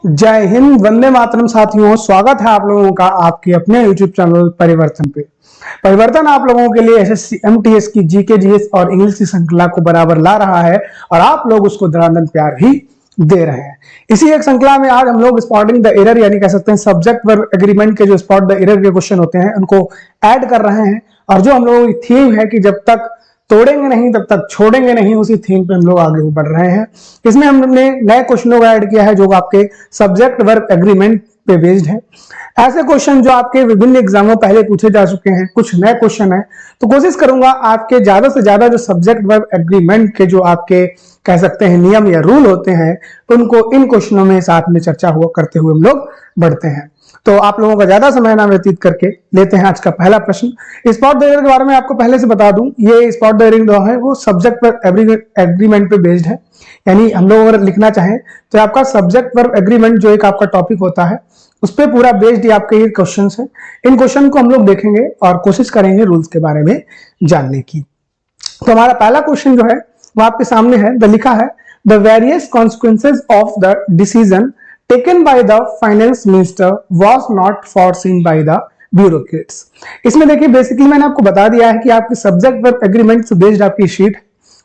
जय हिंद, वंदे मातरम साथियों। स्वागत है आप लोगों का आपके अपने YouTube चैनल परिवर्तन पे। परिवर्तन आप लोगों के लिए एसएससी एमटीएस की जीके जीएस और इंग्लिश की श्रृंखला को बराबर ला रहा है और आप लोग उसको धड़ाधड़ प्यार भी दे रहे हैं। इसी एक श्रृंखला में आज हम लोग स्पॉटिंग द एरर यानी कह सकते हैं सब्जेक्ट वर्ब एग्रीमेंट के जो स्पॉट द एरर के क्वेश्चन होते हैं उनको ऐड कर रहे हैं। और जो हम लोगों की थीम है कि जब तक तोड़ेंगे नहीं तब तक छोड़ेंगे नहीं, उसी थीम पे हम लोग आगे बढ़ रहे हैं। इसमें हमने नए क्वेश्चनों को ऐड किया है जो आपके सब्जेक्ट वर्ब एग्रीमेंट पे बेस्ड है। ऐसे क्वेश्चन जो आपके विभिन्न एग्जामों पहले पूछे जा चुके हैं, कुछ नए क्वेश्चन है, तो कोशिश करूंगा आपके ज्यादा से ज्यादा जो सब्जेक्ट वर्ब एग्रीमेंट के जो आपके कह सकते हैं नियम या रूल होते हैं उनको इन क्वेश्चनों में साथ में चर्चा हुआ करते हुए हम लोग बढ़ते हैं। तो आप लोगों का ज्यादा समय ना व्यतीत करके लेते हैं आज का पहला प्रश्न। स्पॉट द एरर के बारे में आपको पहले से बता दूं, ये स्पॉट द एरर जो है वो सब्जेक्ट वर्ब एग्रीमेंट पे बेस्ड है। यानी हम लोग अगर लिखना चाहें तो आपका सब्जेक्ट वर्ब एग्रीमेंट जो एक आपका टॉपिक होता है उस पर पूरा बेस्ड आपके ये क्वेश्चन है। इन क्वेश्चन को हम लोग देखेंगे और कोशिश करेंगे रूल्स के बारे में जानने की। तो हमारा पहला क्वेश्चन जो है वो आपके सामने है। लिखा है the various consequences of the decision taken by the finance minister was not foreseen by the bureaucrats। इसमें देखिए बेसिकली मैंने आपको बता दिया है कि आपकी सब्जेक्ट वर्ब एग्रीमेंट से बेस्ड आपकी शीट है,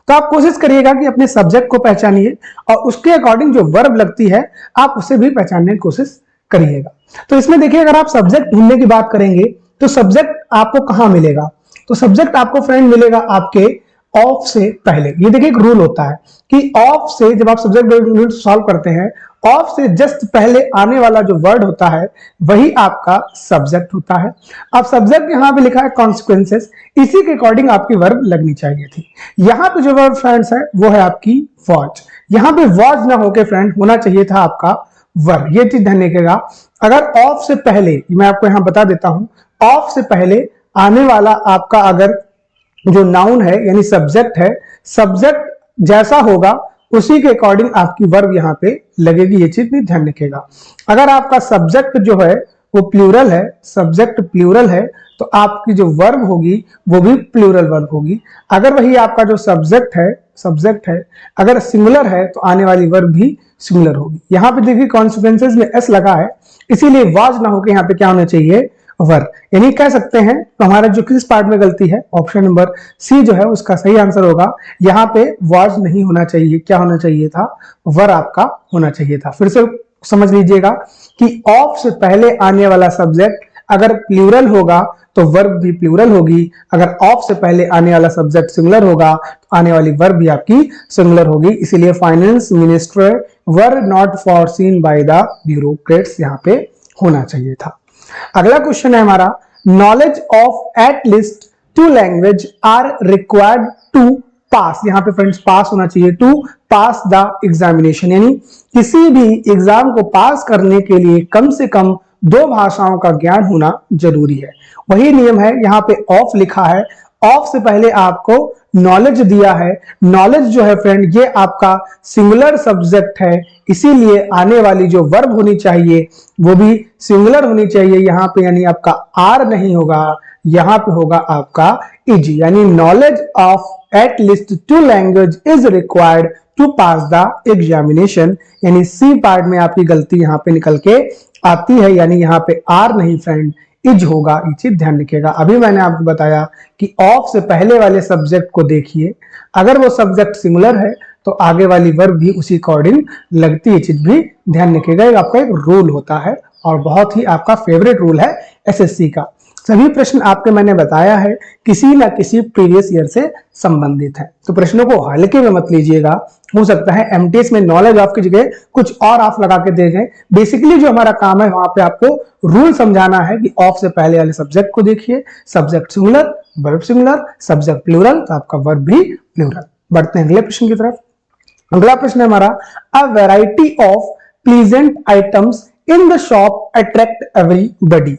तो आप कोशिश करिएगा कि अपने सब्जेक्ट को पहचानिए और उसके अकॉर्डिंग जो वर्ब लगती है आप उसे भी पहचानने की कोशिश करिएगा। तो इसमें देखिए अगर आप सब्जेक्ट ढूंढने की बात करेंगे तो सब्जेक्ट आपको कहां मिलेगा, तो सब्जेक्ट आपको फ्रेंड मिलेगा आपके ऑफ से पहले। ये देखिए एक रूल होता है कि ऑफ से जब आप सब्जेक्ट सॉल्व करते हैं ऑफ से जस्ट पहले आने वाला जो वर्ड होता है वही आपका सब्जेक्ट होता है। अब सब्जेक्ट यहां पे लिखा है कॉन्सिक्वेंसेस, इसी के अकॉर्डिंग आपकी वर्ब लगनी चाहिए थी। यहां पे जो वर्ब फ्रेंड्स है वो है आपकी वॉच। यहां पे वॉच ना होके फ्रेंड होना चाहिए था आपका वर्ब। ये चीज ध्यान रखिएगा। अगर ऑफ से पहले, मैं आपको यहां बता देता हूं, ऑफ से पहले आने वाला आपका अगर जो नाउन है यानी सब्जेक्ट है, सब्जेक्ट जैसा होगा उसी के अकॉर्डिंग आपकी वर्ब यहां पे लगेगी। ये चीज भी ध्यान रखिएगा। अगर आपका सब्जेक्ट जो है वो प्लूरल है, सब्जेक्ट प्लूरल है, तो आपकी जो वर्ब होगी वो भी प्लूरल वर्ब होगी। अगर वही आपका जो सब्जेक्ट है अगर सिंगुलर है तो आने वाली वर्ब भी सिंगुलर होगी। यहां पे देखिए कॉन्सिक्वेंसेस में एस लगा है, इसीलिए वाज ना होकर यहां पे क्या होना चाहिए, वर्ब। यानी कह सकते हैं तो हमारा जो किस पार्ट में गलती है, ऑप्शन नंबर सी जो है उसका सही आंसर होगा। यहाँ पे वाज नहीं होना चाहिए, क्या होना चाहिए था, वर्ब आपका होना चाहिए था। फिर से समझ लीजिएगा कि ऑफ से पहले आने वाला सब्जेक्ट अगर प्लूरल होगा तो वर्ब भी प्लूरल होगी। अगर ऑफ से पहले आने वाला सब्जेक्ट सिंगुलर होगा तो आने वाली वर्ब भी आपकी सिंगुलर होगी। इसीलिए finance minister were not foreseen by the bureaucrats यहाँ पे होना चाहिए था। अगला क्वेश्चन है हमारा, knowledge of at least 2 language are required to pass. यहां पे फ्रेंड्स पास होना चाहिए, टू पास द एग्जामिनेशन। यानी किसी भी एग्जाम को पास करने के लिए कम से कम 2 भाषाओं का ज्ञान होना जरूरी है। वही नियम है, यहाँ पे ऑफ लिखा है, ऑफ से पहले आपको नॉलेज दिया है। नॉलेज जो है फ्रेंड ये आपका सिंगुलर सब्जेक्ट है, इसीलिए आने वाली जो वर्ब होनी चाहिए वो भी सिंगुलर होनी चाहिए यहाँ पे। यानी आपका आर नहीं होगा, यहाँ पे होगा आपका इज। यानी knowledge of at least 2 language is required to pass the examination. यानी सी पार्ट में आपकी गलती यहाँ पे निकल के आती है, यानी यहाँ पे आर नहीं फ्रेंड इज होगा। ये चीज ध्यान रखिएगा। अभी मैंने आपको बताया कि ऑफ से पहले वाले सब्जेक्ट को देखिए, अगर वो सब्जेक्ट सिंगुलर है तो आगे वाली वर्ब भी उसी अकॉर्डिंग लगती है। चीज भी ध्यान रखिएगा, आपका एक रूल होता है और बहुत ही आपका फेवरेट रूल है एसएससी का। सभी प्रश्न आपके मैंने बताया है किसी ना किसी प्रीवियस ईयर से संबंधित है, तो प्रश्नों को हल्के में मत लीजिएगा। हो सकता है एमटीएस में नॉलेज ऑफ की जगह कुछ और आप लगा के दे दें। बेसिकली जो हमारा काम है वहां पे आपको रूल समझाना है कि ऑफ से पहले वाले सब्जेक्ट को देखिए, subject singular, verb singular, subject plural, तो आपका वर्ब भी प्लूरल। बढ़ते हैं अगले प्रश्न की तरफ। अगला प्रश्न है हमारा, a variety of pleasant items in the shop attract everybody,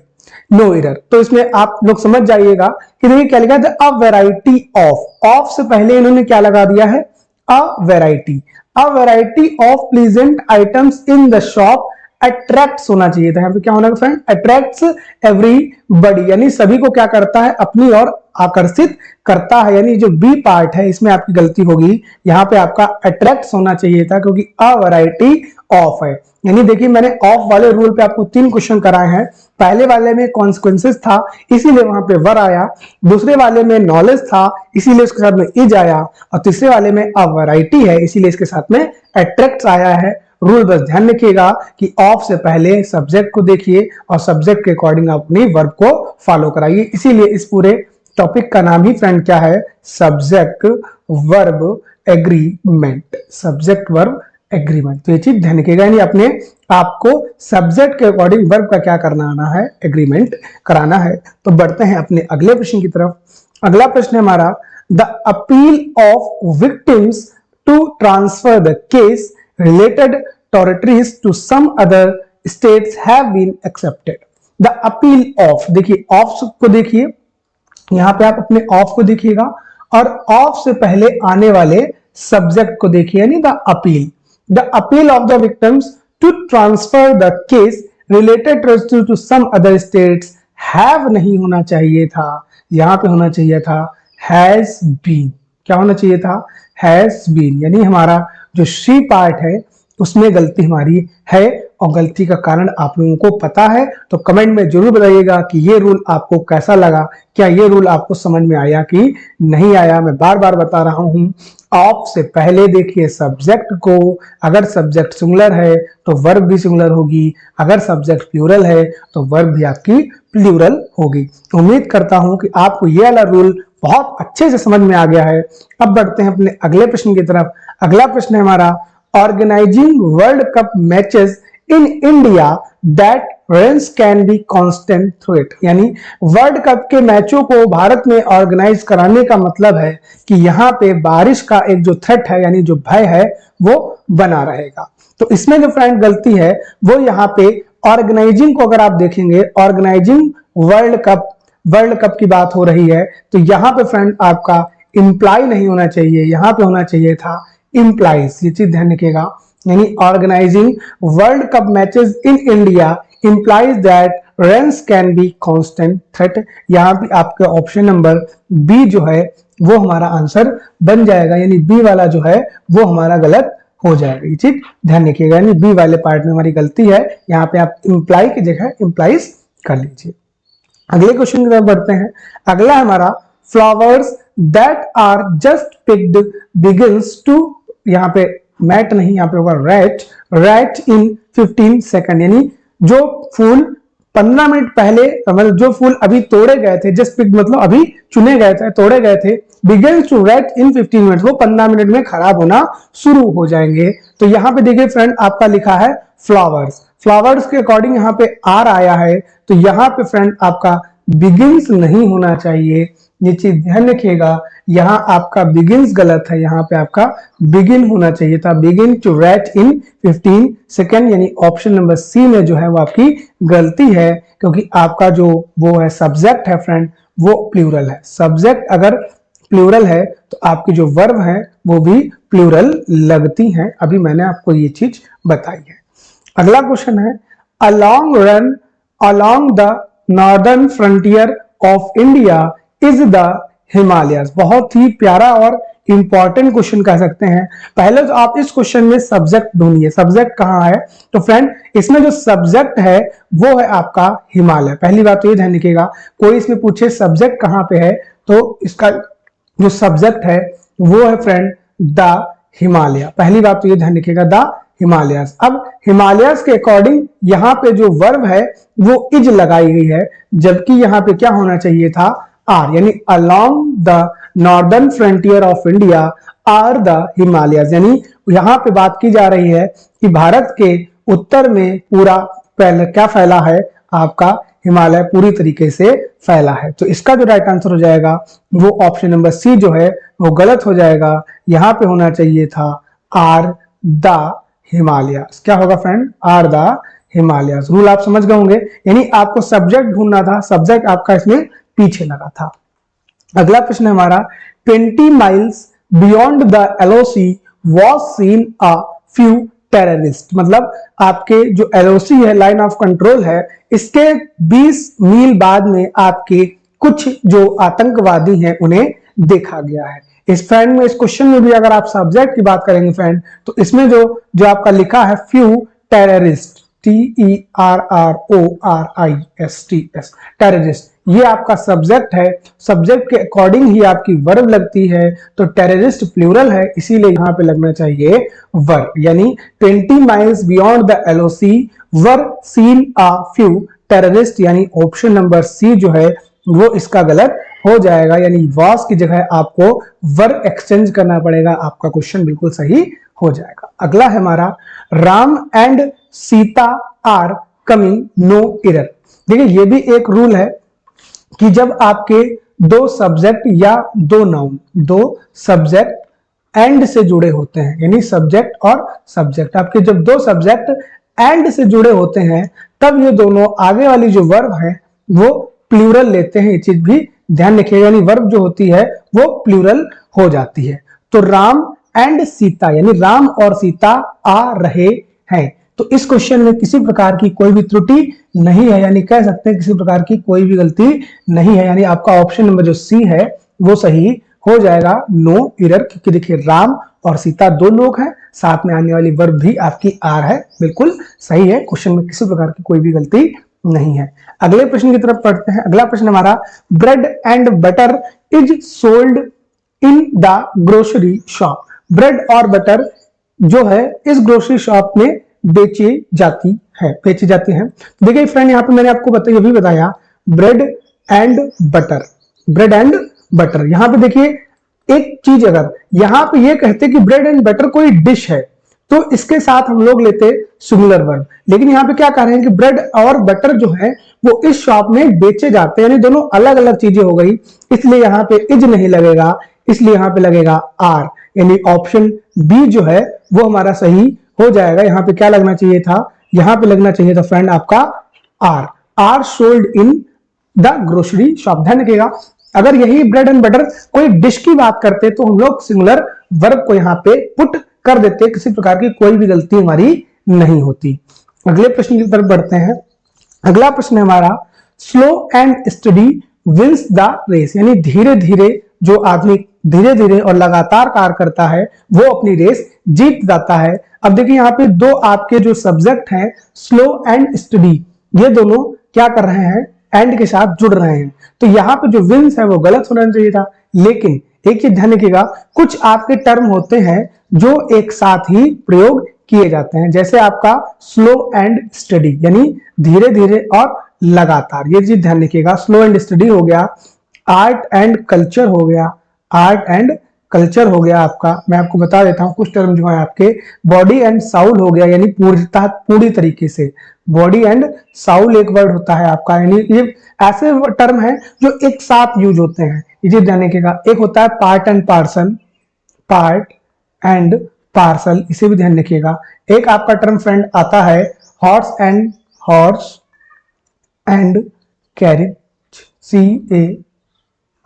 no error. तो इसमें आप लोग समझ जाइएगा कि देखिए क्या लिखा है, अ वैरायटी ऑफ से पहले इन्होंने क्या लगा दिया है, अ variety of pleasant items in the shop attracts होना चाहिए था। यहाँ पे क्या होना फ्रेंड, अट्रैक्ट्स एवरीबॉडी, यानी सभी को क्या करता है, अपनी ओर आकर्षित करता है, यानी जो बी पार्ट है इसमें आपकी गलती होगी, यहाँ पे आपका अट्रैक्ट्स होना चाहिए था क्योंकि अ वैरायटी ऑफ है। यानी देखिए मैंने ऑफ वाले रूल पे आपको 3 क्वेश्चन कराए हैं। पहले वाले में कॉन्सिक्वेंसेस था इसीलिए वहां पे वर आया, दूसरे वाले में नॉलेज था इसीलिए उसके साथ में इज आया, और तीसरे वाले में अ वैरायटी है इसीलिए इसके साथ में अट्रैक्ट्स आया है। रूल बस ध्यान रखिएगा कि ऑफ से पहले सब्जेक्ट को देखिए और सब्जेक्ट के अकॉर्डिंग अपनी वर्ब को फॉलो कराइए। इसीलिए इस पूरे टॉपिक का नाम ही फ्रेंड क्या है, subject verb agreement, subject verb agreement. तो ये चीज ध्यान रखिएगा, यानी अपने आपको सब्जेक्ट के अकॉर्डिंग वर्ब का क्या करना आना है, एग्रीमेंट कराना है। तो बढ़ते हैं अपने अगले प्रश्न की तरफ। अगला प्रश्न है हमारा, the appeal of victims to transfer the case related territories to some other states have been accepted. The appeal of, देखिए ऑफ को देखिए, यहां पे आप अपने ऑफ को देखिएगा और ऑफ से पहले आने वाले सब्जेक्ट को देखिए, यानी the appeal. The appeal of the victims to transfer the case related to some other states have नहीं होना चाहिए था, यहां पे होना चाहिए था हैज बीन। क्या होना चाहिए था, हैज बीन। यानी हमारा जो सी पार्ट है उसमें गलती हमारी है, और गलती का कारण आप लोगों को पता है तो कमेंट में जरूर बताइएगा कि ये रूल आपको कैसा लगा, क्या ये रूल आपको समझ में आया कि नहीं आया। मैं बार बार बता रहा हूं, ऑफ से पहले देखिए सब्जेक्ट को, अगर सब्जेक्ट सिंगुलर है तो वर्ब भी सिंगुलर होगी, अगर सब्जेक्ट प्लूरल है तो वर्ब भी आपकी प्लूरल होगी। उम्मीद करता हूं कि आपको ये वाला रूल बहुत अच्छे से समझ में आ गया है। अब बढ़ते हैं अपने अगले प्रश्न की तरफ। अगला प्रश्न है हमारा, organising world cup matches in India that rains can be constant through it. यानी वर्ल्ड कप के मैचों को भारत में ऑर्गेनाइज कराने का मतलब है कि यहाँ पे बारिश का एक जो थ्रेट है, यानी जो भय है, वो बना रहेगा। तो इसमें जो फ्रेंड गलती है वो यहाँ पे ऑर्गेनाइजिंग को अगर आप देखेंगे, ऑर्गेनाइजिंग वर्ल्ड कप की बात हो रही है, तो यहाँ पे फ्रेंड आपका इंप्लाई नहीं होना चाहिए, यहाँ पे होना चाहिए था इंप्लाइज। ये चीज ध्यान रखिएगा, यानी organising world cup matches in India implies that rains can be constant threat. यहाँ पे आपका ऑप्शन नंबर बी जो है वो हमारा आंसर बन जाएगा, यानी बी वाला जो है वो हमारा गलत हो जाएगा। ये चीज ध्यान रखिएगा, यानी बी वाले पार्ट में हमारी गलती है, यहाँ पे आप इंप्लाई की जगह इंप्लाइज कर लीजिए। अगले क्वेश्चन की तरफ बढ़ते हैं। अगला हमारा, flowers that are just picked begins to, यहाँ पे मैट नहीं, यहाँ पे होगा रैट इन 15 सेकंड। यानी जो फूल 15 मिनट पहले, मतलब जो फूल अभी तोड़े गए थे, जस्ट पिक्ड मतलब अभी चुने गए थे, तोड़े गए थे, begins to rot in 15 minute, वो 15 मिनट में खराब होना शुरू हो जाएंगे। तो यहाँ पे देखिए फ्रेंड आपका लिखा है फ्लावर्स के अकॉर्डिंग यहाँ पे आर आया है, तो यहाँ पे फ्रेंड आपका बिगिंस नहीं होना चाहिए। ये चीज ध्यान रखिएगा, यहाँ आपका बिगिंस गलत है, यहाँ पे आपका बिगिन होना चाहिए था, begin to rot in 15 second. यानी ऑप्शन नंबर सी में जो है वो आपकी गलती है, क्योंकि आपका जो वो है सब्जेक्ट है फ्रेंड वो प्लूरल है। सब्जेक्ट अगर प्लूरल है तो आपकी जो वर्ब है वो भी प्लूरल लगती हैं। अभी मैंने आपको ये चीज बताई है। अगला क्वेश्चन है, along run along the northern frontier of India is the Himalayas. बहुत ही प्यारा और इंपॉर्टेंट क्वेश्चन कह सकते हैं। पहले तो आप इस क्वेश्चन में सब्जेक्ट ढूंढिए, सब्जेक्ट कहाँ है। तो फ्रेंड इसमें जो सब्जेक्ट है वो है आपका हिमालय। पहली बात तो ये ध्यान रखिएगा, कोई इसमें पूछे सब्जेक्ट कहाँ पे है तो इसका जो सब्जेक्ट है वो है फ्रेंड द हिमालय। पहली बात तो ये ध्यान रखिएगा, द हिमालयस। अब हिमालयस के अकॉर्डिंग यहाँ पे जो वर्ब है वो इज लगाई गई है, जबकि यहाँ पे क्या होना चाहिए था, आर। यानी along the northern frontier of India are the Himalayas. यानी यहाँ पे बात की जा रही है कि भारत के उत्तर में पूरा पहले क्या फैला है, आपका हिमालय पूरी तरीके से फैला है। तो इसका जो राइट आंसर हो जाएगा वो ऑप्शन नंबर सी जो है वो गलत हो जाएगा। यहाँ पे होना चाहिए था आर द हिमालयस। क्या होगा friend, are the Himalayas. Rule आप समझ गए होंगे, यानी आपको सब्जेक्ट ढूंढना था, सब्जेक्ट आपका इसमें पीछे लगा था। अगला प्रश्न है हमारा, 20 miles beyond the LOC was seen a few terrorist. मतलब आपके जो एलओसी है, लाइन ऑफ कंट्रोल है, इसके 20 मील बाद में आपके कुछ जो आतंकवादी हैं उन्हें देखा गया है। इस फ्रेंड में, इस क्वेश्चन में भी अगर आप सब्जेक्ट की बात करेंगे फ्रेंड, तो इसमें जो जो आपका लिखा है फ्यू टेररिस्ट, TERRORISTS, टेररिस्ट, ये आपका सब्जेक्ट है। सब्जेक्ट के अकॉर्डिंग ही आपकी वर्ब लगती है, तो टेररिस्ट प्लूरल है, इसीलिए यहां पे लगना चाहिए वर्ब, यानी 20 miles beyond the LOC were seen a few terrorist, यानी ऑप्शन नंबर सी जो है वो इसका गलत हो जाएगा, यानी वॉस की जगह आपको वर्ब एक्सचेंज करना पड़ेगा, आपका क्वेश्चन बिल्कुल सही हो जाएगा। अगला है हमारा Ram and Sita are coming no error. देखिए ये भी एक रूल है कि जब आपके दो सब्जेक्ट या दो नाउन, दो सब्जेक्ट एंड से जुड़े होते हैं, यानी सब्जेक्ट और सब्जेक्ट, आपके जब दो सब्जेक्ट एंड से जुड़े होते हैं तब ये दोनों आगे वाली जो वर्ब है वो प्लूरल लेते हैं, ये चीज भी ध्यान रखिएगा, यानी वर्ब जो होती है वो प्लूरल हो जाती है। तो राम एंड सीता, यानी राम और सीता आ रहे हैं, तो इस क्वेश्चन में किसी प्रकार की कोई भी त्रुटि नहीं है, यानी कह सकते हैं किसी प्रकार की कोई भी गलती नहीं है, यानी आपका ऑप्शन नंबर जो सी है वो सही हो जाएगा, नो एरर, क्योंकि देखिए राम और सीता दो लोग हैं, साथ में आने वाली वर्ब भी आपकी आर है, बिल्कुल सही है, क्वेश्चन में किसी प्रकार की कोई भी गलती नहीं है। अगले प्रश्न की तरफ पढ़ते हैं। अगला प्रश्न हमारा bread and butter is sold in the grocery shop. Bread और बटर जो है इस ग्रोसरी शॉप में बेची जाती हैं। देखिए फ्रेंड यहाँ पे मैंने आपको ये भी बताया bread and butter, bread and butter, यहाँ पे देखिए एक चीज, अगर यहाँ पे ये कहते कि ब्रेड एंड बटर कोई डिश है तो इसके साथ हम लोग लेते सिंगुलर वर्ब, लेकिन यहाँ पे क्या कह रहे हैं कि ब्रेड और बटर जो है वो इस शॉप में बेचे जाते हैं, यानी दोनों अलग अलग चीजें हो गई, इसलिए यहाँ पे इज नहीं लगेगा, इसलिए यहाँ पे लगेगा आर, यानी ऑप्शन बी जो है वो हमारा सही हो जाएगा। यहाँ पे क्या लगना चाहिए था, यहाँ पे लगना चाहिए था फ्रेंड आपका are, are sold in the grocery shop. ध्यान रखिएगा, अगर यही ब्रेड एंड बटर कोई डिश की बात करते तो हम लोग सिंगुलर वर्ब को यहाँ पे पुट कर देते, किसी प्रकार की कोई भी गलती हमारी नहीं होती। अगले प्रश्न की तरफ बढ़ते हैं। अगला प्रश्न है हमारा slow and steady wins the race, यानी धीरे धीरे जो आदमी धीरे धीरे और लगातार कार्य करता है वो अपनी रेस जीत जाता है। अब देखिए यहाँ पे दो आपके जो सब्जेक्ट हैं स्लो एंड स्टडी, ये दोनों क्या कर रहे हैं, एंड के साथ जुड़ रहे हैं, तो यहाँ पे जो विंस है वो गलत होना चाहिए था। लेकिन एक चीज ध्यान रखिएगा, कुछ आपके टर्म होते हैं जो एक साथ ही प्रयोग किए जाते हैं, जैसे आपका स्लो एंड स्टडी, यानी धीरे धीरे और लगातार, ये चीज ध्यान रखिएगा। स्लो एंड स्टडी हो गया, आर्ट एंड कल्चर हो गया, आर्ट एंड कल्चर हो गया आपका, मैं आपको बता देता हूं कुछ टर्म जो है आपके, बॉडी एंड साउल हो गया, यानी पूरी तरीके से, बॉडी एंड साउल एक वर्ड होता है आपका, यानी ये ऐसे टर्म है जो एक साथ यूज होते हैं, ये ध्यान रखिएगा। एक होता है part and parcel, part and parcel, इसे भी ध्यान रखिएगा। एक आपका टर्म फ्रेंड आता है हॉर्स एंड कैरेज,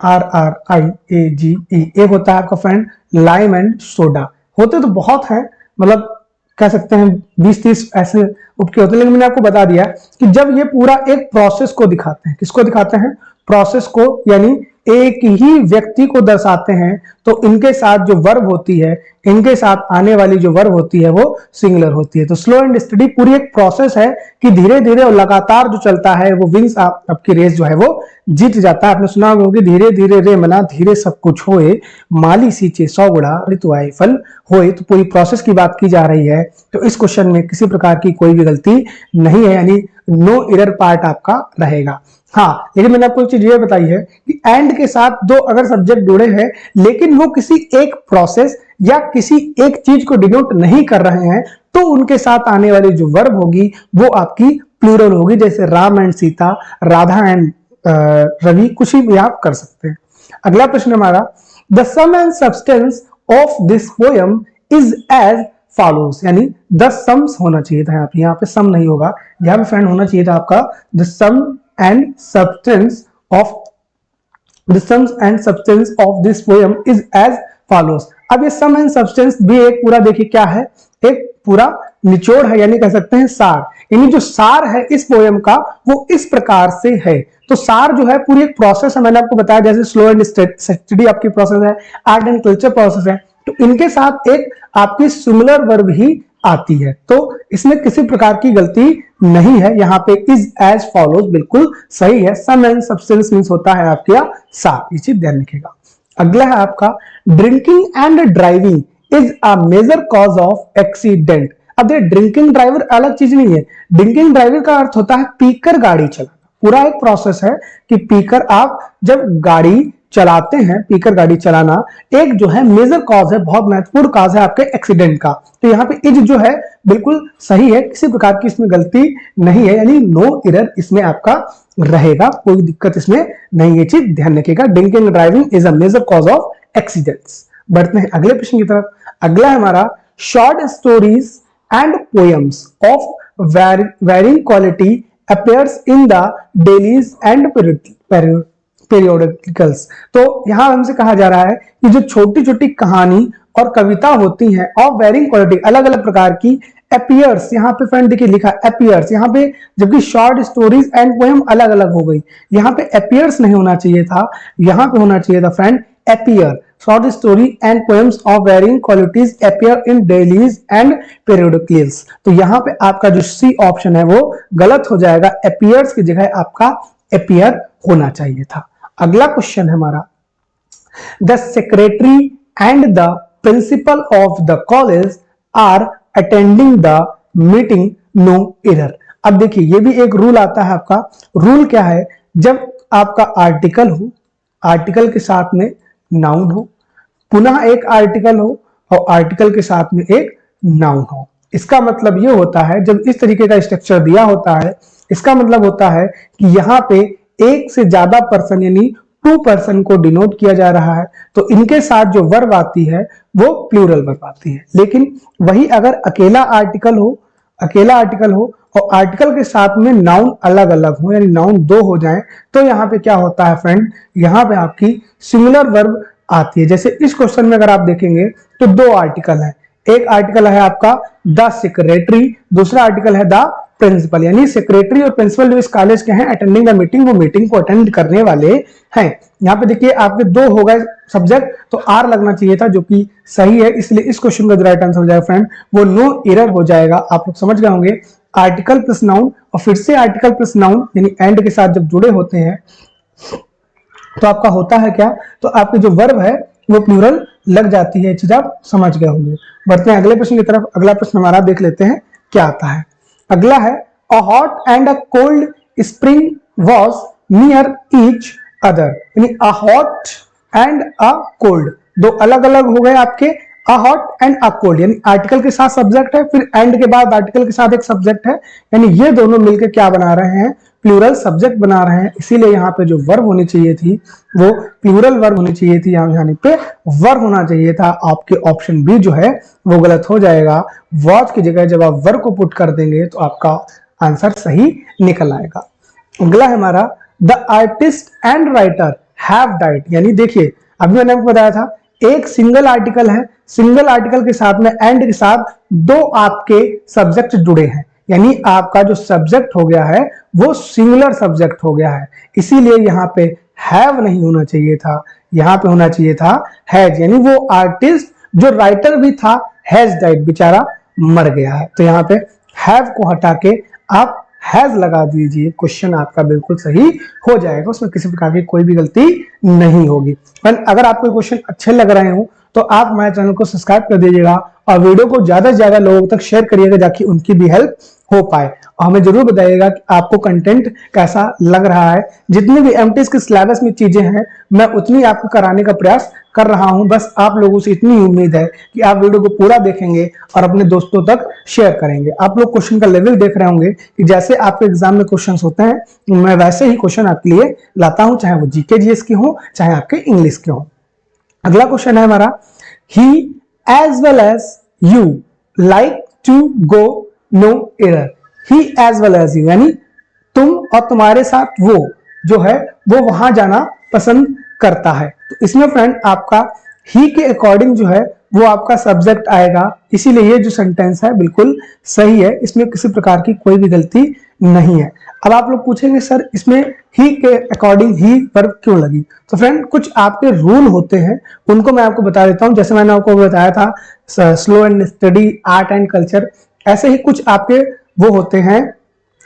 CARRIAGE। एक होता है आपका फ्रेंड लाइम एंड सोडा, होते तो बहुत है, मतलब कह सकते हैं 20-30 ऐसे उपके होते हैं, लेकिन मैंने आपको बता दिया कि जब ये पूरा एक प्रोसेस को दिखाते हैं, किसको दिखाते हैं, प्रोसेस को, यानी एक ही व्यक्ति को दर्शाते हैं, तो इनके साथ जो वर्ब होती है, इनके साथ आने वाली जो वर्ब होती है वो सिंगुलर होती है। तो स्लो एंड स्टडी पूरी एक प्रोसेस है कि धीरे धीरे और लगातार जो चलता है वो विंस आपकी रेस जो है वो जीत जाता है। आपने सुना होगा धीरे धीरे रे मना धीरे सब कुछ होए, माली सींचे 100 गुणा ऋतु आए फल होए, तो पूरी प्रोसेस की बात की जा रही है। तो इस क्वेश्चन में किसी प्रकार की कोई भी गलती नहीं है, यानी नो एरर पार्ट आपका रहेगा। हाँ, लेकिन मैंने आपको एक चीज ये बताई है कि एंड के साथ दो अगर सब्जेक्ट जुड़े हैं लेकिन वो किसी एक प्रोसेस या किसी एक चीज को डिनोट नहीं कर रहे हैं, तो उनके साथ आने वाली जो वर्ब होगी वो आपकी प्लूरल होगी, जैसे राम एंड सीता, राधा एंड रवि, कुछ भी आप कर सकते हैं। अगला प्रश्न हमारा the sum and substance of this poem is as follows, यानी द सम्स होना चाहिए था, यहाँ पे सम नहीं होगा, यहाँ पे फ्रेंड होना चाहिए था आपका the sum and substance of this poem is as follows. अब ये सम एंड सब्सटेंस भी एक पूरा देखिए क्या है, एक पूरा निचोड़ है, यानी कह सकते हैं सार, यानी जो सार है इस पोयम का वो इस प्रकार से है। तो सार जो है पूरी एक प्रोसेस है, मैंने आपको बताया, जैसे स्लो एंड स्टडी आपकी प्रोसेस है, आर्ट एंड कल्चर प्रोसेस है, तो इनके साथ एक आपकी सिमिलर वर्ब ही आती है। तो इसमें किसी प्रकार की गलती नहीं है, यहाँ पे इज एज फॉलोज बिल्कुल सही है। सम एंड सब्सटेंस मींस होता है आपके यहाँ सार, ये चीज ध्यान रखिएगा। अगला है आपका drinking and driving is a major cause of accident. अब ये ड्रिंकिंग ड्राइवर अलग चीज नहीं है, ड्रिंकिंग ड्राइवर का अर्थ होता है पीकर गाड़ी चलाना। पूरा एक प्रोसेस है कि पीकर आप जब गाड़ी चलाते हैं, पीकर गाड़ी चलाना एक जो है मेजर कॉज है, बहुत महत्वपूर्ण कॉज है आपके एक्सीडेंट का। तो यहाँ पे इज जो है बिल्कुल सही है, किसी प्रकार की इसमें गलती नहीं है, यानी नो एरर इसमें आपका रहेगा, कोई दिक्कत इसमें नहीं, ये चीज ध्यान रखिएगा। Drinking and driving is a major cause of accidents. बढ़ते हैं अगले प्रश्न की तरफ। अगला है हमारा short stories and poems of varying quality appears in the dailies and periodicals। तो यहां हमसे कहा जा रहा है कि जो छोटी छोटी कहानी और कविता होती हैं ऑफ वेरिंग क्वालिटी, अलग अलग प्रकार की, appears, यहाँ पे फ्रेंड देखिए लिखा appears, यहाँ पे जबकि शॉर्ट स्टोरीज एंड पोएम अलग अलग हो गई, यहाँ पे appears नहीं होना चाहिए था, यहाँ पे होना चाहिए था friend appear। Short story and poems of varying qualities appear in dailies and periodicals। तो यहाँ पे आपका जो सी ऑप्शन है वो गलत हो जाएगा, appears की जगह आपका appear होना चाहिए था। अगला क्वेश्चन है हमारा, the secretary and the principal of the college are attending the meeting, no error. अब देखिए ये भी एक रूल आता है आपका। रूल क्या है, जब आपका आर्टिकल हो, आर्टिकल के साथ में नाउन हो, पुनः एक आर्टिकल हो और आर्टिकल के साथ में एक नाउन हो। इसका मतलब ये होता है, जब इस तरीके का स्ट्रक्चर दिया होता है, इसका मतलब होता है कि यहाँ पे एक से ज्यादा पर्सन यानी 2 पर्सन को डिनोट किया जा रहा है, तो इनके साथ जो वर्ब आती है वो प्लूरल वर्ब आती है। लेकिन वही अगर अकेला आर्टिकल हो, अकेला आर्टिकल हो और आर्टिकल के साथ में नाउन अलग अलग हो, यानी नाउन 2 हो जाए, तो यहाँ पे क्या होता है फ्रेंड, यहाँ पे आपकी सिंगुलर वर्ब आती है। जैसे इस क्वेश्चन में अगर आप देखेंगे तो 2 आर्टिकल है, एक आर्टिकल है आपका द सेक्रेटरी, दूसरा आर्टिकल है द प्रिंसिपल, यानी सेक्रेटरी और प्रिंसिपल जो इस कॉलेज के हैं अटेंडिंग द मीटिंग, वो मीटिंग को अटेंड करने वाले हैं। यहाँ पे देखिए आपके 2 हो गए सब्जेक्ट, तो आर लगना चाहिए था जो कि सही है, इसलिए इस क्वेश्चन का जो राइट आंसर हो जाएगा फ्रेंड वो नो एरर हो जाएगा। आप लोग समझ गए होंगे, आर्टिकल प्लस नाउन और फिर से आर्टिकल प्लस नाउन यानी एंड के साथ जब जुड़े होते हैं तो आपका होता है क्या, तो आपकी जो वर्ब है वो प्लूरल लग जाती है, चीज आप समझ गए होंगे। बढ़ते हैं अगले प्रश्न की तरफ। अगला प्रश्न हमारा देख लेते हैं क्या आता है। अगला है, a hot and a cold spring was near each other, यानी a hot and a cold 2 अलग अलग हो गए आपके, a hot and a cold, यानी आर्टिकल के साथ सब्जेक्ट है, फिर एंड के बाद आर्टिकल के साथ एक सब्जेक्ट है, यानी ये दोनों मिलकर क्या बना रहे हैं, प्लूरल सब्जेक्ट बना रहे हैं। इसीलिए यहाँ पे जो वर्ब होनी चाहिए थी वो प्लूरल वर्ब होनी चाहिए थी, यहाँ पे वर्ब होना चाहिए था। आपके ऑप्शन बी जो है वो गलत हो जाएगा। वॉच की जगह जब आप वर्ब को पुट कर देंगे तो आपका आंसर सही निकल आएगा। अगला है हमारा, the artist and writer have died, यानी देखिए अभी मैंने आपको बताया था एक सिंगल आर्टिकल है, सिंगल आर्टिकल के साथ में एंड के साथ 2 आपके सब्जेक्ट जुड़े हैं, यानी आपका जो सब्जेक्ट हो गया है वो सिंगुलर सब्जेक्ट हो गया है, इसीलिए यहाँ पे हैव नहीं होना चाहिए था, यहाँ पे होना चाहिए था हैज, यानी वो आर्टिस्ट जो राइटर भी था हैज डाइड, बेचारा मर गया है। तो यहाँ पे हैव को हटा के आप हैज लगा दीजिए, क्वेश्चन आपका बिल्कुल सही हो जाएगा, उसमें किसी प्रकार की कोई भी गलती नहीं होगी। अगर आपको क्वेश्चन अच्छे लग रहे हो तो आप हमारे चैनल को सब्सक्राइब कर दीजिएगा और वीडियो को ज्यादा से ज्यादा लोगों तक शेयर करिएगा ताकि उनकी भी हेल्प हो पाए। और हमें जरूर बताइएगा कि आपको कंटेंट कैसा लग रहा है। जितनी भी एमटीएस के सिलेबस में चीजें हैं मैं उतनी आपको कराने का प्रयास कर रहा हूं, बस आप लोगों से इतनी उम्मीद है कि आप वीडियो को पूरा देखेंगे और अपने दोस्तों तक शेयर करेंगे। आप लोग क्वेश्चन का लेवल देख रहे होंगे कि जैसे आपके एग्जाम में क्वेश्चन होते हैं मैं वैसे ही क्वेश्चन आपके लिए लाता हूं, चाहे वो जीके जीएस के हो चाहे आपके इंग्लिश के हो। अगला क्वेश्चन है हमारा, he as well as you like to go no error, he as well as you यानी तुम और तुम्हारे साथ वो जो है वो वहां जाना पसंद करता है। तो इसमें फ्रेंड आपका ही के अकॉर्डिंग जो है वो आपका सब्जेक्ट आएगा। इसीलिए ये जो सेंटेंस है बिल्कुल सही है, इसमें किसी प्रकार की कोई भी गलती नहीं है। अब आप लोग पूछेंगे सर इसमें ही के अकॉर्डिंग ही वर्ब क्यों लगी? तो फ्रेंड कुछ आपके रूल होते हैं, उनको मैं आपको बता देता हूं। जैसे मैंने आपको बताया था slow and study, art and culture, ऐसे ही कुछ आपके वो होते हैं,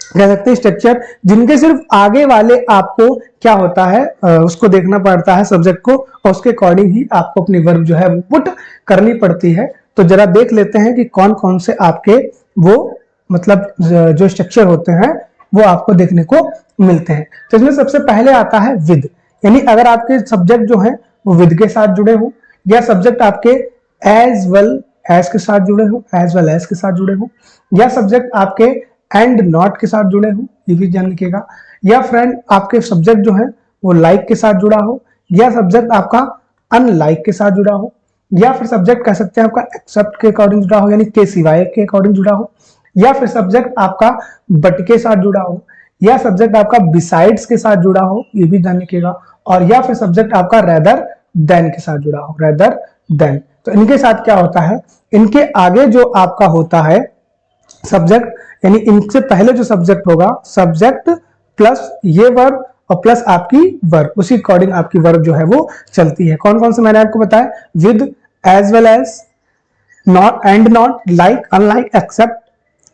कह सकते हैं स्ट्रक्चर, जिनके सिर्फ आगे वाले आपको क्या होता है उसको देखना पड़ता है सब्जेक्ट को, और उसके अकॉर्डिंग ही आपको अपनी वर्ब जो है वो पुट करनी पड़ती है। तो जरा देख लेते हैं कि कौन कौन से आपके वो मतलब जो स्ट्रक्चर होते हैं वो आपको देखने को मिलते हैं। तो इसमें सबसे पहले आता है विद, यानी अगर आपके सब्जेक्ट जो है वो विद के साथ जुड़े हो, या सब्जेक्ट आपके एज वेल एज के साथ जुड़े हो, एज वेल एज के साथ जुड़े हो, या सब्जेक्ट आपके एंड नॉट के साथ जुड़े हो, ये भी ध्यान रखिएगा, या फ्रेंड आपके सब्जेक्ट जो है वो लाइक के साथ जुड़ा हो, या सब्जेक्ट आपका अनलाइक के साथ जुड़ा हो, या फिर सब्जेक्ट कह सकते हैं आपका एक्सेप्ट के अकॉर्डिंग जुड़ा हो, यानी के सिवाय के अकॉर्डिंग जुड़ा हो, या फिर सब्जेक्ट आपका बट के साथ जुड़ा हो, या सब्जेक्ट आपका बिसाइड्स के साथ जुड़ा हो, ये भी ध्यान रखिएगा, और या फिर सब्जेक्ट आपका रेदर देन के साथ जुड़ा हो, रेदर देन। तो इनके साथ क्या होता है, इनके आगे जो आपका होता है सब्जेक्ट, यानी इनसे पहले जो सब्जेक्ट होगा, सब्जेक्ट प्लस ये वर्ब और प्लस आपकी वर्ब, उसी अकॉर्डिंग आपकी वर्ब जो है वो चलती है। कौन कौन से मैंने आपको बताया, with, as well as, not and not, like, unlike, except,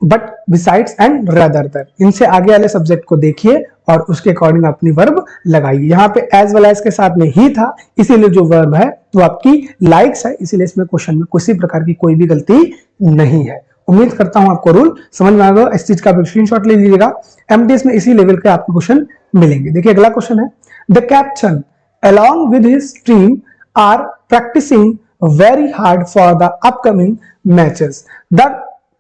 but, besides and rather than. इनसे आगे वाले सब्जेक्ट को देखिए और उसके अकॉर्डिंग अपनी वर्ब लगाइए। यहाँ पे एज वेल एज के साथ में ही था, इसीलिए जो वर्ब है वो आपकी लाइक्स है, इसीलिए इसमें क्वेश्चन में किसी प्रकार की कोई भी गलती नहीं है। उम्मीद करता हूं आपको रूल समझ में आ गया। इस चीज का भी स्क्रीनशॉट ले लीजिएगा, एमटीएस में इसी लेवल के आपको क्वेश्चन मिलेंगे। देखिए अगला क्वेश्चन है, the captain along with his team are practicing very hard for the upcoming matches. The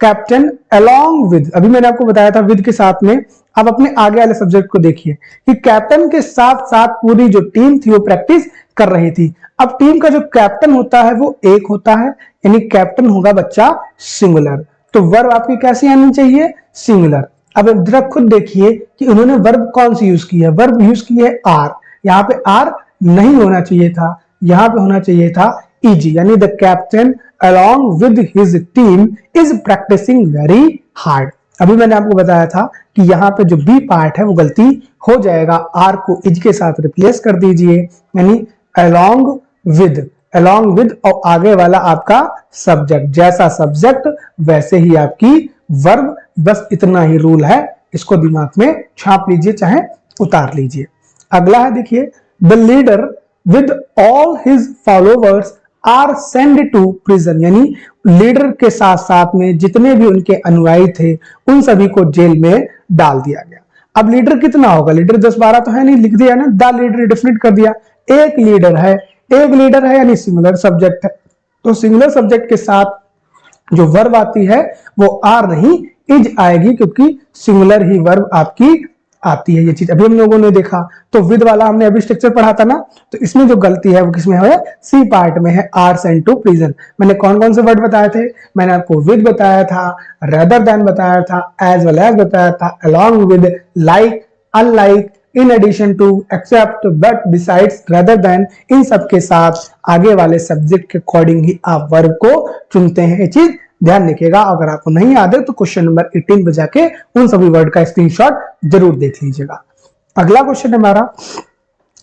captain along with, अभी मैंने आपको बताया था विद के साथ में, अब अपने आगे वाले सब्जेक्ट को देखिए कि कैप्टन के साथ साथ पूरी जो टीम थी वो प्रैक्टिस कर रही थी। अब टीम का जो कैप्टन होता है वो एक होता है, यानी कैप्टन होगा बच्चा सिंगुलर, तो वर्ब आपकी कैसी आनी चाहिए, सिंगुलर। अब जरा खुद देखिए कि उन्होंने वर्ब कौन सी यूज की है, वर्ब यूज की है आर, यहाँ पे आर नहीं होना चाहिए था, यहाँ पे होना चाहिए था ईजी, यानी the captain along with his team is practising very hard. अभी मैंने आपको बताया था कि यहाँ पे जो बी पार्ट है वो गलती हो जाएगा, आर को इज के साथ रिप्लेस कर दीजिए, यानी अलॉन्ग विद और आगे वाला आपका सब्जेक्ट, जैसा सब्जेक्ट वैसे ही आपकी वर्ब, बस इतना ही रूल है, इसको दिमाग में छाप लीजिए चाहे उतार लीजिए। अगला है देखिए, the leader with all his followers are send to prison, यानी लीडर के साथ साथ में जितने भी उनके अनुयायी थे उन सभी को जेल में डाल दिया गया। अब लीडर कितना होगा, लीडर 10-12 तो है नहीं, लिख दिया ना, द लीडर डेफिनेट कर दिया, एक लीडर है यानी सिंगुलर सब्जेक्ट है, तो सिंगुलर सब्जेक्ट के साथ जो वर्ब आती है वो आर नहीं इज आएगी, क्योंकि सिंगुलर ही वर्ब आपकी आती है। ये चीज अभी हम लोगों ने देखा, तो विद वाला हमने अभी स्ट्रक्चर पढ़ा था ना, तो इसमें जो गलती है वो किसमें है, सी पार्ट में है, आर सेंड टू प्रिजन। मैंने कौन कौन से वर्ड बताए थे, मैंने आपको विद बताया था, रेदर देन बताया था, एज वेल एज बताया था, along with, like, unlike, in addition to, except, but, besides, rather than, इन सब के साथ आगे वाले सब्जेक्ट के अकॉर्डिंग ही आप वर्ब को चुनते हैं। ये चीज ध्यान रखिएगा, अगर आपको नहीं याद है तो क्वेश्चन नंबर 18 पे जाके उन सभी वर्ड का स्क्रीनशॉट जरूर देख लीजिएगा। अगला क्वेश्चन है हमारा,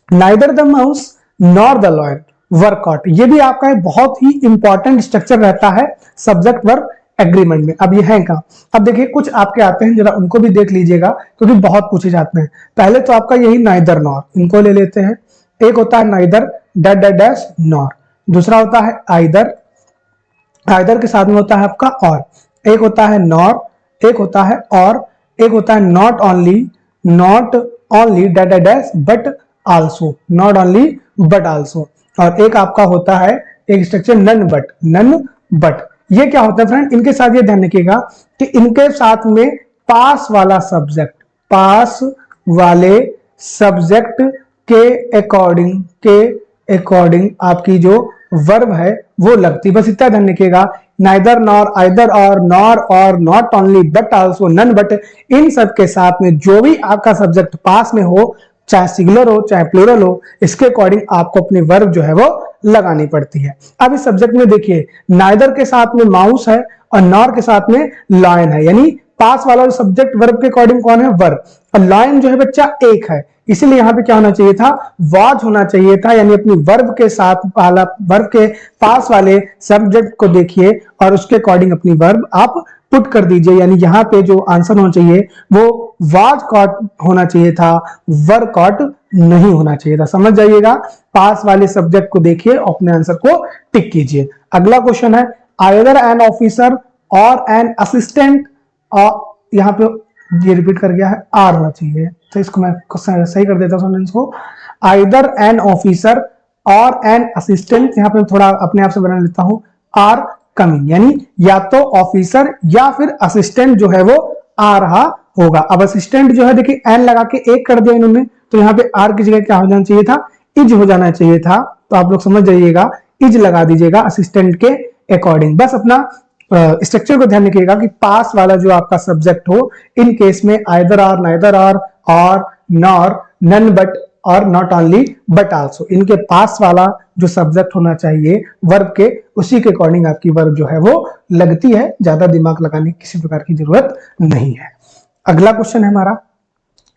neither the mouse nor the lion work out. ये भी आपका एक बहुत ही इंपॉर्टेंट स्ट्रक्चर रहता है सब्जेक्ट वर्ब एग्रीमेंट में। अब ये है कहां, अब देखिए कुछ आपके आते हैं, जरा उनको भी देख लीजिएगा क्योंकि बहुत पूछे जाते हैं। पहले तो आपका यही नाइदर नॉर, इनको ले लेते हैं। एक होता है neither that that dash nor, दूसरा होता है आइदर, आइदर के साथ में होता है आपका और, एक होता है नॉर, एक होता है और, एक होता है not only that that dash but also, not only but also, और एक आपका होता है एक स्ट्रक्चर नन बट। ये क्या होता है फ्रेंड, इनके साथ ये ध्यान रखिएगा कि इनके साथ में पास वाला सब्जेक्ट, पास वाले सब्जेक्ट के अकॉर्डिंग आपकी जो वर्ब है वो लगती, बस इतना ध्यान रखिएगा। Neither nor, either or, nor or, not only, but also, none but, इन सब के साथ में जो भी आपका सब्जेक्ट पास में हो, चाहे सिंगुलर हो चाहे प्लूरल हो, इसके अकॉर्डिंग आपको अपनी वर्ब जो है वो लगानी पड़ती है। अब इस सब्जेक्ट में देखिए नाइदर के साथ में माउस है और नॉर के साथ में लॉयन है, यानी पास वाला जो सब्जेक्ट वर्ब के अकॉर्डिंग कौन है, वर्ब, और लॉयन जो है बच्चा एक है, इसीलिए यहां पे क्या होना चाहिए था, वाज होना चाहिए था, यानी अपनी वर्ब के साथ वाला वर्ब के पास वाले सब्जेक्ट को देखिए और उसके अकॉर्डिंग अपनी वर्ब आप पुट कर दीजिए, यानी यहाँ पे जो आंसर होना चाहिए वो वाज कॉट होना चाहिए था, वर कॉट नहीं होना चाहिए था। समझ जाइएगा, पास वाले सब्जेक्ट को देखिए और अपने आंसर को टिक कीजिए। अगला क्वेश्चन है आइदर एन ऑफिसर और एन असिस्टेंट, और यहाँ पे ये रिपीट कर गया है, आर होना चाहिए, तो इसको मैं सही कर देता हूँ सेंटेंस को, आइदर एन ऑफिसर और एन असिस्टेंट, यहाँ पे थोड़ा अपने आप से बना लेता हूं, आर कमिंग, यानी या तो ऑफिसर या फिर असिस्टेंट जो है वो आ रहा होगा। अब असिस्टेंट जो है देखिए एन लगा के एक कर दिया इन्होंने, तो यहाँ पे आर की जगह क्या हो जाना चाहिए था, इज हो जाना चाहिए था, तो आप लोग समझ जाइएगा, इज लगा दीजिएगा असिस्टेंट के अकॉर्डिंग। बस अपना स्ट्रक्चर को ध्यान रखिएगा कि पास वाला जो आपका सब्जेक्ट हो, इन केस में आइदर आर, नाइदर आर, और नॉर, नन बट, और नॉट ओनली बट आल्सो, इनके पास वाला जो सब्जेक्ट होना चाहिए वर्ब के, उसी के अकॉर्डिंग आपकी वर्ब जो है वो लगती है, ज्यादा दिमाग लगाने की किसी प्रकार की जरूरत नहीं है। अगला क्वेश्चन है हमारा,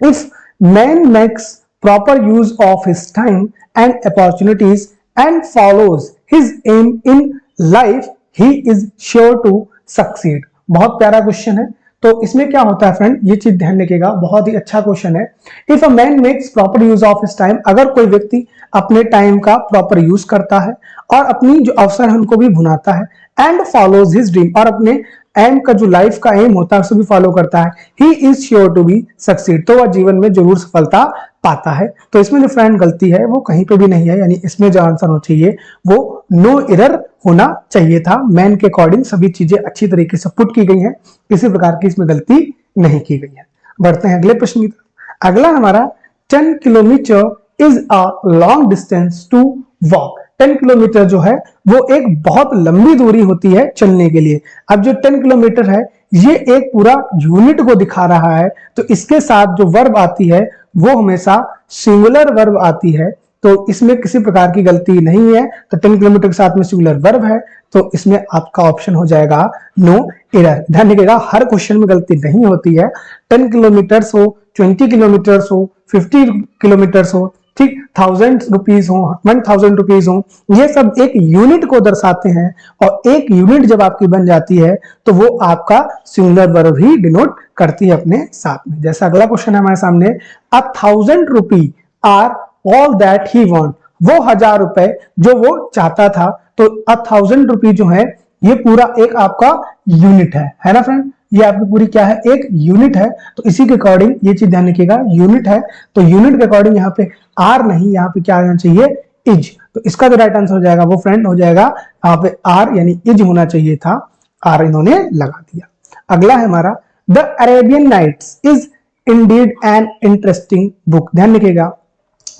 if man makes proper use of his time and opportunities and follows his aim in life he is sure to succeed. बहुत प्यारा क्वेश्चन है, तो इसमें क्या होता है फ्रेंड, ये चीज ध्यान रखिएगा, बहुत ही अच्छा क्वेश्चन है। If a man makes proper use of his time, अगर कोई व्यक्ति अपने टाइम का प्रॉपर यूज करता है और अपनी जो अवसर है उनको भी भुनाता है, एंड फॉलोज हिज ड्रीम, और अपने एम का जो लाइफ का एम होता है उसे भी फॉलो करता है, he is sure to be succeed, तो वह जीवन में जरूर सफलता पाता है। तो इसमें जो फ्रेंड गलती है वो कहीं पे भी नहीं है, यानी इसमें जो आंसर होना चाहिए वो नो एरर होना चाहिए था। मैन के अकॉर्डिंग सभी चीजें अच्छी तरीके से पुट की गई हैं, किसी प्रकार की इसमें गलती नहीं की गई है। बढ़ते हैं अगले प्रश्न की तरफ। अगला हमारा 10 kilometre is a long distance to walk. 10 kilometre जो है वो एक बहुत लंबी दूरी होती है चलने के लिए। अब जो 10 किलोमीटर है ये एक पूरा यूनिट को दिखा रहा है, तो इसके साथ जो वर्ब आती है वो हमेशा सिंगुलर वर्ब आती है, तो इसमें किसी प्रकार की गलती नहीं है। तो 10 किलोमीटर के साथ में सिंगुलर वर्ब है, तो इसमें आपका ऑप्शन हो जाएगा नो एरर। ध्यान रखिएगा, हर क्वेश्चन में गलती नहीं होती है। 10 किलोमीटर हो, 20 किलोमीटर हो, 50 किलोमीटर हो, ठीक, 1000 रुपीज हो, 1000 रुपीज हो, ये सब एक यूनिट को दर्शाते हैं, और एक यूनिट जब आपकी बन जाती है तो वो आपका सिंगुलर वर्ब ही डिनोट करती है अपने साथ में। जैसा अगला क्वेश्चन है हमारे सामने, 1000 rupee are all that he want, वो 1000 रुपए जो वो चाहता था, तो 1000 रुपी जो है ये पूरा एक आपका यूनिट है ना फ्रेंड, ये आपकी पूरी क्या है, एक यूनिट है। तो इसी के अकॉर्डिंग ये चीज ध्यान रखिएगा, यूनिट है तो यूनिट के अकॉर्डिंग यहाँ पे आर नहीं, यहाँ पे क्या आना चाहिए, इज। तो इसका जो राइट आंसर हो जाएगा वो फ्रेंड हो जाएगा यहाँ पे आर, यानी इज होना चाहिए था, आर इन्होंने लगा दिया। अगला है हमारा, the Arabian Nights is indeed an interesting book. ध्यान रखिएगा,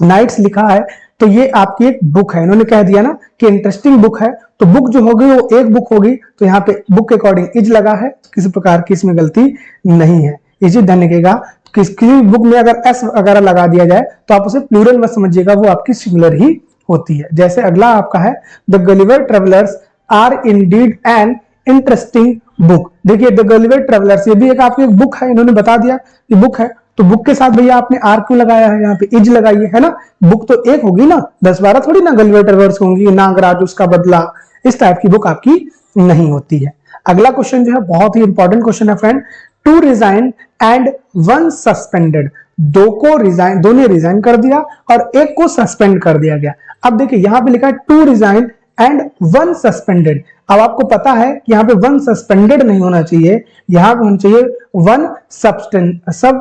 नाइट्स लिखा है तो ये आपकी एक बुक है, इन्होंने कह दिया ना कि इंटरेस्टिंग बुक है, तो बुक जो होगी वो एक बुक होगी, तो यहाँ पे बुक के अकॉर्डिंग इज लगा है, तो किसी प्रकार की इसमें गलती नहीं है। ये चीज ध्यान रखिएगा, किसी बुक में अगर एस वगैरह लगा दिया जाए तो आप उसे प्लूरल मत समझिएगा, वो आपकी सिंगुलर ही होती है। जैसे अगला आपका है, the Gulliver Travellers are indeed an interesting book. देखिए द गलिवर ट्रेवलर्स ये भी एक आपकी एक बुक है, इन्होंने बता दिया कि बुक है, तो बुक के साथ भैया आपने आर क्यों लगाया है, यहाँ पे इज लगाइए, है ना, बुक तो एक होगी ना, 10-12 थोड़ी ना गलिवर ट्रेवलर्स होंगी, नागराज उसका बदला, इस टाइप की बुक आपकी नहीं होती है। अगला क्वेश्चन जो है बहुत ही इंपॉर्टेंट क्वेश्चन है फ्रेंड, 2 रिजाइन एंड 1 सस्पेंडेड। दो ने रिजाइन कर दिया और एक को सस्पेंड कर दिया गया। अब देखिए यहाँ पे लिखा है 2 रिजाइन एंड 1 सस्पेंडेड। अब आपको पता है कि यहाँ पे 1 सस्पेंडेड नहीं होना चाहिए, यहाँ पे होना चाहिए 1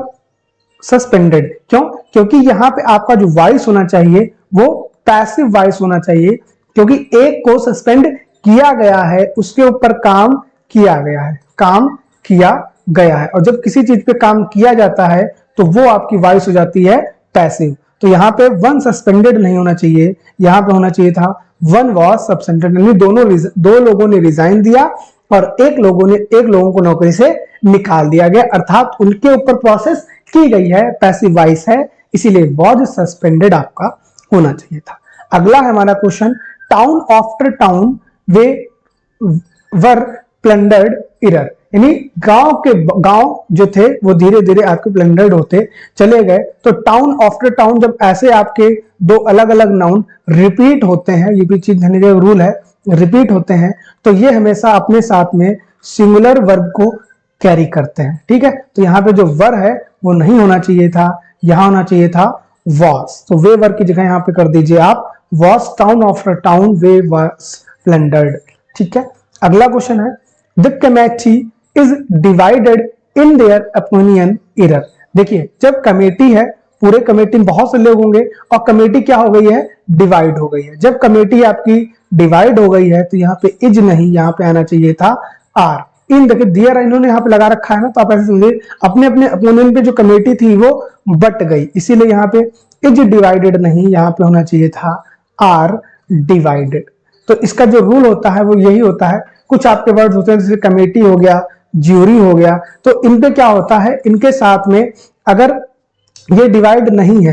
सस्पेंडेड। क्यों? क्योंकि यहाँ पे आपका जो वॉइस होना चाहिए वो पैसिव वॉइस होना चाहिए, क्योंकि एक को सस्पेंड किया गया है, उसके ऊपर काम किया गया है, काम किया गया है, और जब किसी चीज पे काम किया जाता है तो वो आपकी वॉइस हो जाती है पैसिव। तो यहाँ पे 1 सस्पेंडेड नहीं होना चाहिए, यहाँ पे होना चाहिए था 1 वॉज सस्पेंडेड, यानी दो लोगों ने रिजाइन दिया और एक लोगों को नौकरी से निकाल दिया गया, अर्थात उनके ऊपर प्रोसेस की गई है, पैसिव वॉइस है, इसीलिए वॉज सस्पेंडेड आपका होना चाहिए था। अगला है हमारा क्वेश्चन, टाउन आफ्टर टाउन वे वर प्लंडर्ड इरर, यानी गांव जो थे वो धीरे धीरे आपके प्लंडर्ड होते चले गए। तो टाउन आफ्टर टाउन, जब ऐसे आपके दो अलग अलग नाउन रिपीट होते हैं, ये भी चीज ध्यान रखिएगा, रूल है, रिपीट होते हैं, तो ये हमेशा अपने साथ में सिंगुलर वर्ब को कैरी करते हैं। ठीक है, तो यहाँ पे जो वर है वो नहीं होना चाहिए था, यहां होना चाहिए था वॉस। तो वे वर्ब की जगह यहाँ पे कर दीजिए आप was town after town they was plundered. ठीक है, अगला क्वेश्चन है the committee is divided in their opinion error. देखिए, जब कमेटी है, पूरे कमेटी में बहुत से लोग होंगे और कमेटी क्या हो गई है, डिवाइड हो गई है। जब कमेटी आपकी डिवाइड हो गई है तो यहाँ पे इज नहीं, यहाँ पे आना चाहिए था आर। इन देखिए दियर इन्होंने यहाँ पे लगा रखा है ना, तो आप ऐसे समझिए अपने अपने ओपिनियन पे जो कमेटी थी वो बट गई, इसीलिए यहाँ पे इज डिवाइडेड नहीं, यहाँ पे होना चाहिए था आर डिवाइडेड। तो इसका जो रूल होता है वो यही होता है, कुछ आपके वर्ड्स होते हैं जैसे कमेटी हो गया, ज्यूरी हो गया, तो इन पे क्या होता है, इनके साथ में अगर ये डिवाइड नहीं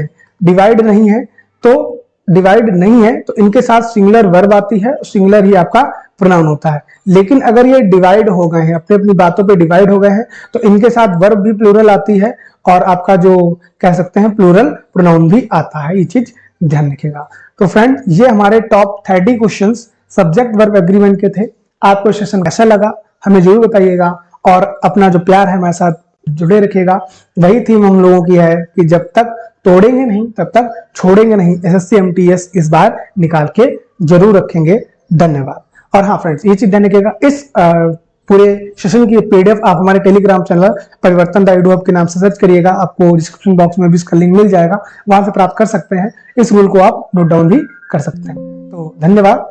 है तो इनके साथ सिंगुलर वर्ब आती है, सिंगुलर ही आपका प्रोनाउन होता है। लेकिन अगर ये डिवाइड हो गए हैं, अपनी अपनी बातों पे डिवाइड हो गए हैं, तो इनके साथ वर्ब भी प्लूरल आती है और आपका जो कह सकते हैं प्लूरल प्रोनाउन भी आता है, ये चीज ध्यान रखिएगा। तो फ्रेंड, ये हमारे top 30 questions subject verb agreement के थे। आपको सेशन कैसा लगा हमें जरूर बताइएगा और अपना जो प्यार है हमारे साथ जुड़े रखिएगा। वही थीम हम लोगों की है कि जब तक तोड़ेंगे नहीं तब तक छोड़ेंगे नहीं। एसएससी एमटीएस इस बार निकाल के जरूर रखेंगे। धन्यवाद। और हाँ फ्रेंड्स, ये चीज ध्यान रखिएगा, इस पूरे सेशन की पीडीएफ आप हमारे टेलीग्राम चैनल परिवर्तन द एडू हब के नाम से सर्च करिएगा, आपको डिस्क्रिप्शन बॉक्स में भी इसका लिंक मिल जाएगा, वहां से प्राप्त कर सकते हैं। इस रूल को आप नोट डाउन भी कर सकते हैं। तो धन्यवाद।